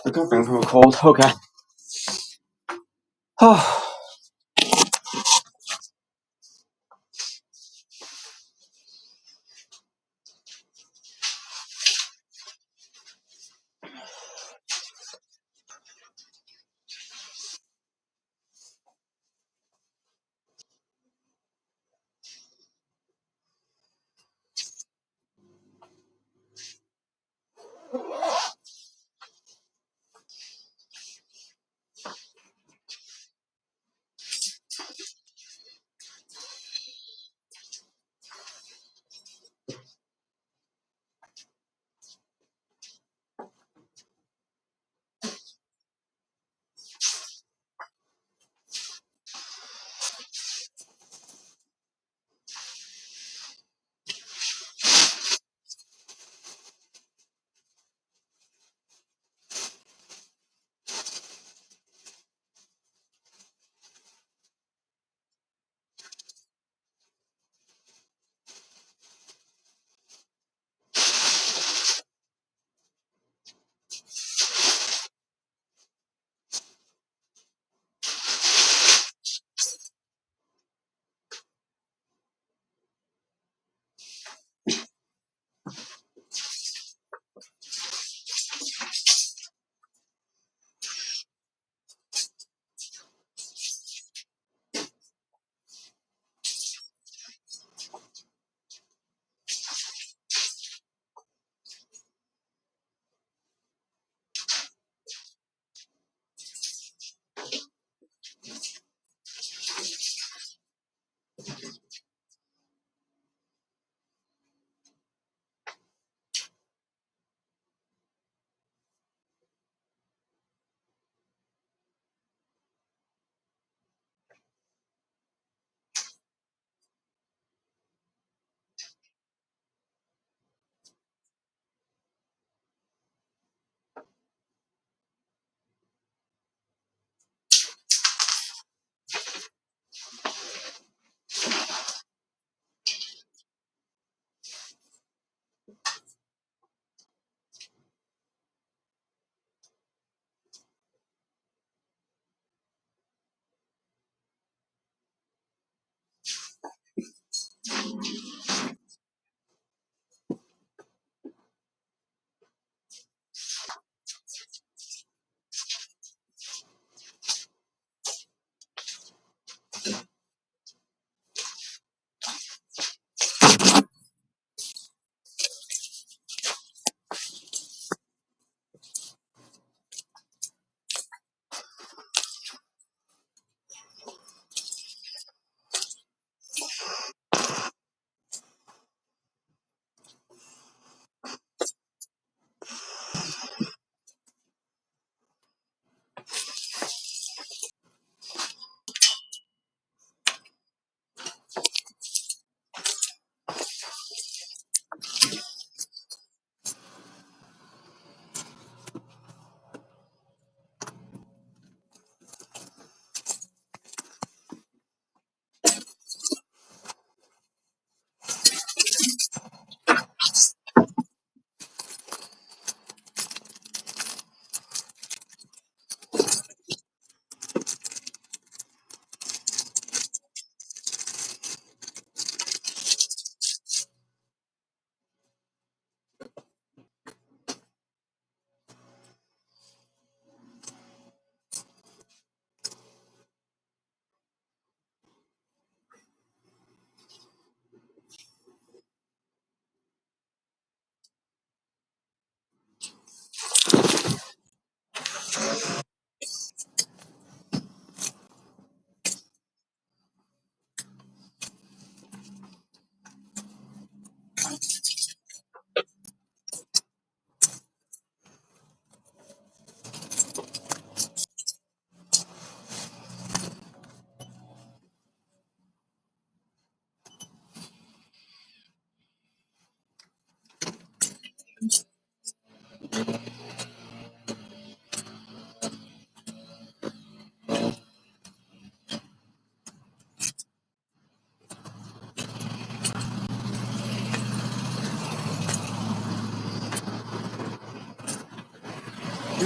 I got back from a cold. Okay. Oh.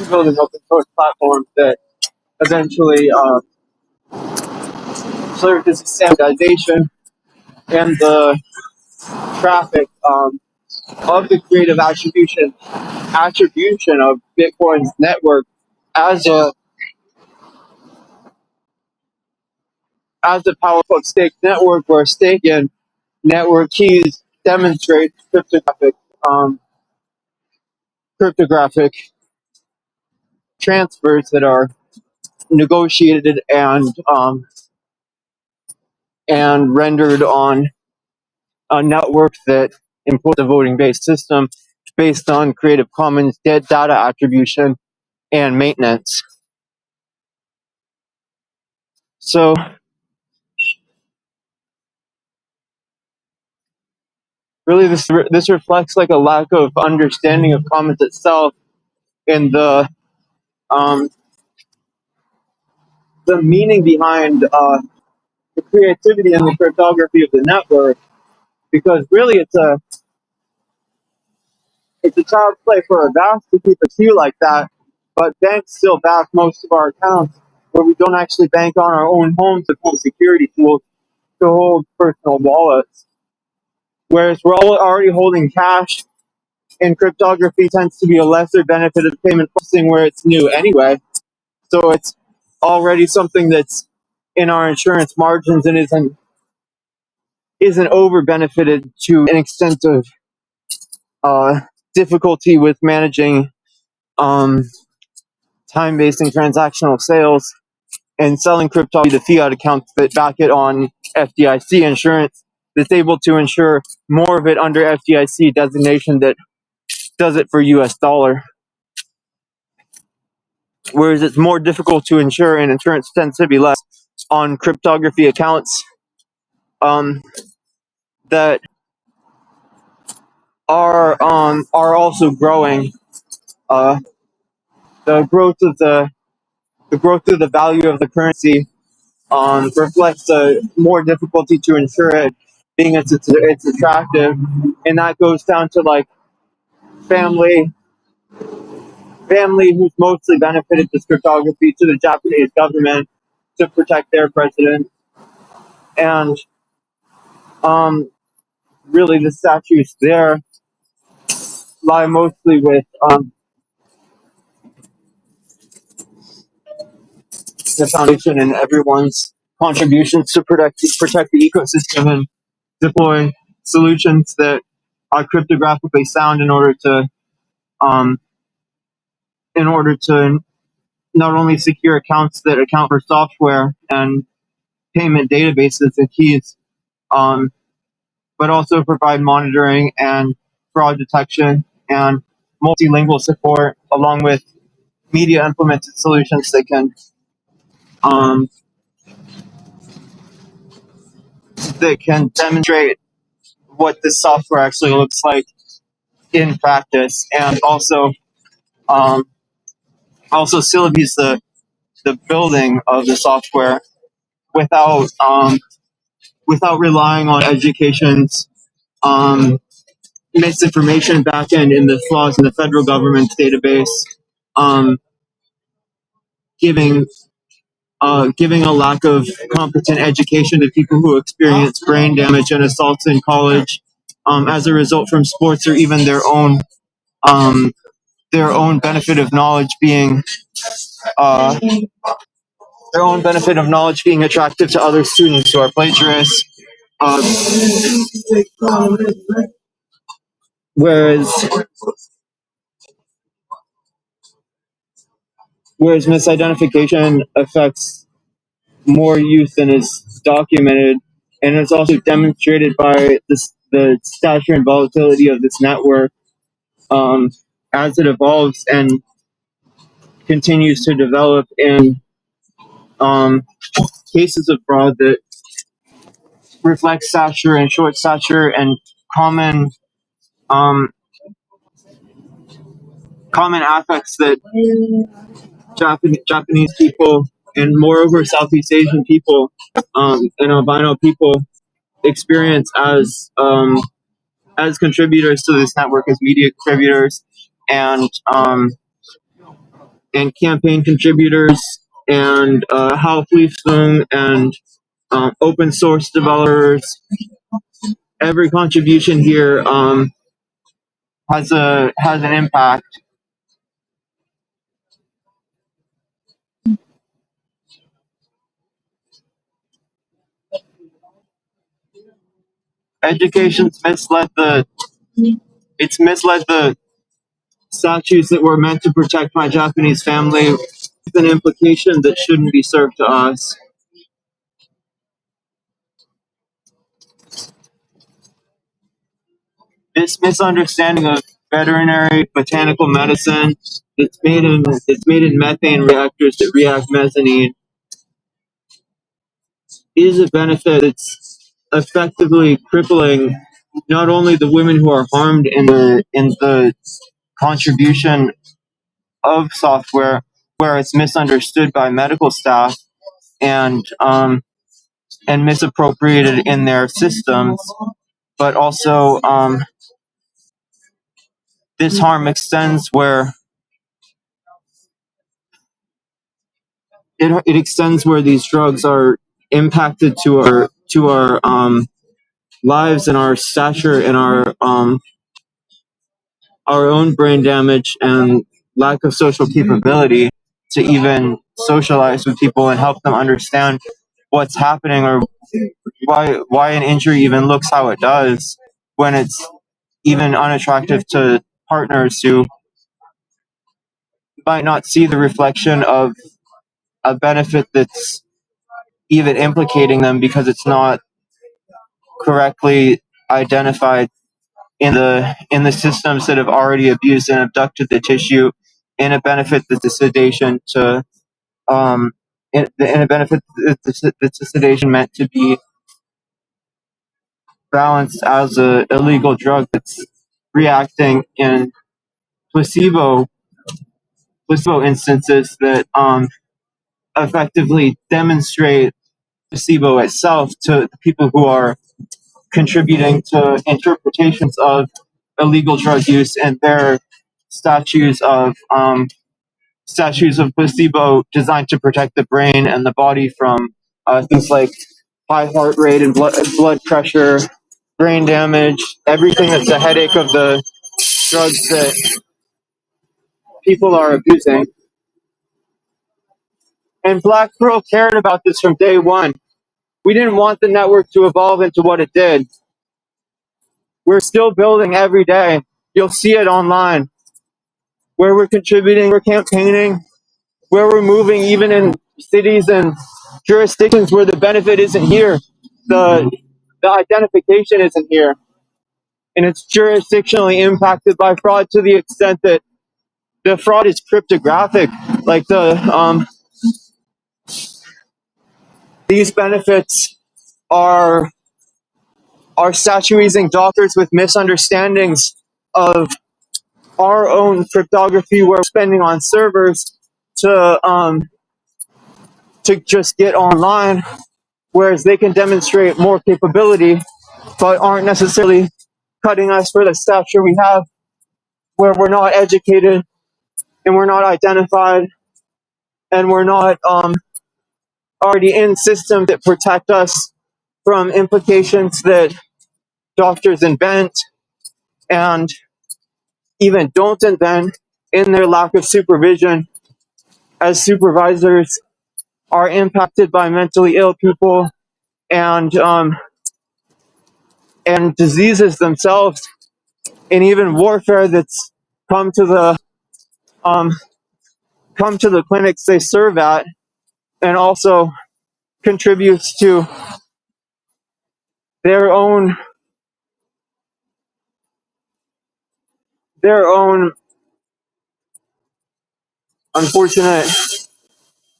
building open source platforms that eventually serve as a standardization and the traffic of the creative attribution of Bitcoin's network as a powerful stake network, where stake and network keys demonstrate cryptographic transfers that are negotiated and rendered on a network that employs a voting-based system based on Creative Commons data attribution and maintenance. So really, this reflects like a lack of understanding of Commons itself and um, the meaning behind the creativity and the cryptography of the network. Because really, it's a child's play for a bank to keep a queue like that, but banks still back most of our accounts where we don't actually bank on our own homes with home security tools to hold personal wallets. Whereas we're already holding cash, and cryptography tends to be a lesser benefit of payment processing where it's new anyway. So it's already something that's in our insurance margins and isn't over benefited to an extent of difficulty with managing um, time-based and transactional sales and selling cryptography to fiat accounts that back it on FDIC insurance that's able to insure more of it under FDIC designation that does it for US dollar. Whereas it's more difficult to insure and insurance tends to be less on cryptography accounts that are also growing. Uh, the growth of the value of the currency reflects a more difficulty to insure it, being it's attractive, and that goes down to like family family who's mostly benefited this cryptography to the Japanese government to protect their president, and really the statutes there lie mostly with the foundation and everyone's contributions to protect the ecosystem and deploy solutions that are cryptographically sound um, in order to not only secure accounts that account for software and payment databases and keys, but also provide monitoring and fraud detection and multilingual support, along with media implemented solutions um, that can demonstrate what this software actually looks like in practice, and um, also syllabize the building of the software without without relying on education's misinformation backend and the flaws in the federal government's database, um, giving giving a lack of competent education to people who experience brain damage and assaults in college as a result from sports, or even um, their own benefit of knowledge being uh, attractive to other students who are plagiarists. Uh, whereas misidentification affects more youth than is documented, and it's also demonstrated by the stature and volatility of this network as it evolves and continues to develop in um, cases of fraud that reflect stature and short stature and common um, common affects that Japanese people and moreover Southeast Asian people and albino people experience as contributors to this network, as media contributors, and and campaign contributors and health leafsung and open source developers. Every contribution here has an impact. Education's misled the statues that were meant to protect my Japanese family with an implication that shouldn't be served to us. This misunderstanding of veterinary botanical medicine, it's made in methane reactors that react mezzanine, is a benefit that's effectively crippling not only the women who are harmed in the contribution of software where it's misunderstood by medical staff and misappropriated in their systems, but also this harm extends where it extends where these drugs are impacted to our lives and our stature and our own brain damage and lack of social capability to even socialize with people and help them understand what's happening or why an injury even looks how it does when it's even unattractive to partners who might not see the reflection of a benefit that's even implicating them because it's not correctly identified in the systems that have already abused and abducted the tissue in a benefit that's a sedation to in a benefit that's a sedation meant to be balanced as a illegal drug that's reacting in placebo instances that effectively demonstrate placebo itself to the people who are contributing to interpretations of illegal drug use and their statues of placebo designed to protect the brain and the body from things like high heart rate and blood pressure, brain damage, everything that's a headache of the drugs that people are abusing. And Black Pearl cared about this from day one. We didn't want the network to evolve into what it did. We're still building every day. You'll see it online. Where we're contributing, we're campaigning, where we're moving, even in cities and jurisdictions where the benefit isn't here. The identification isn't here. And it's jurisdictionally impacted by fraud to the extent that the fraud is cryptographic. Like these benefits are statuizing doctors with misunderstandings of our own cryptography we're spending on servers to just get online, whereas they can demonstrate more capability, but aren't necessarily cutting us for the stature we have, where we're not educated and we're not identified and we're not already in systems that protect us from implications that doctors invent and even don't invent in their lack of supervision, as supervisors are impacted by mentally ill people and and diseases themselves, and even warfare that's come to the um, clinics they serve at, and also contributes to their own their own unfortunate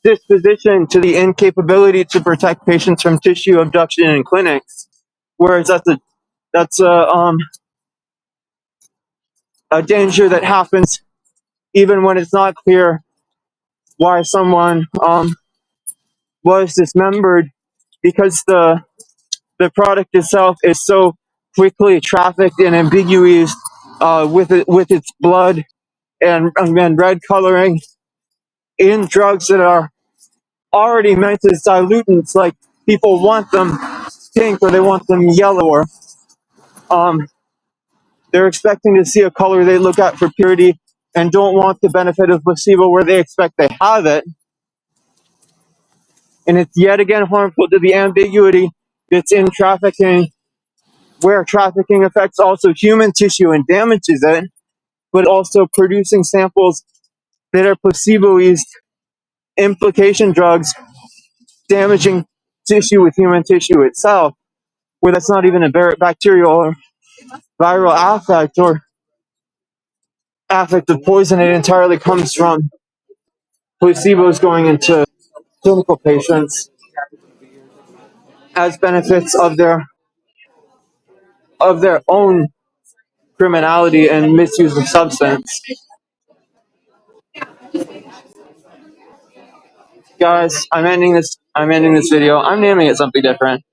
disposition to the incapability to protect patients from tissue abduction in clinics. Whereas that's a danger that happens even when it's not clear why someone was dismembered, because the product itself is so quickly trafficked and ambiguous with its blood and red coloring in drugs that are already meant as dilutants, like people want them pink or they want them yellow, or um, they're expecting to see a color they look at for purity and don't want the benefit of placebo where they expect they have it. And it's yet again harmful to the ambiguity that's in trafficking, where trafficking affects also human tissue and damages it, but also producing samples that are placebo-eased implication drugs damaging tissue with human tissue itself, where that's not even a bacterial or viral affect or affect of poison. It entirely comes from placebos going into clinical patients as benefits of their own criminality and misuse of substance. Guys, I'm ending this video. I'm naming it something different.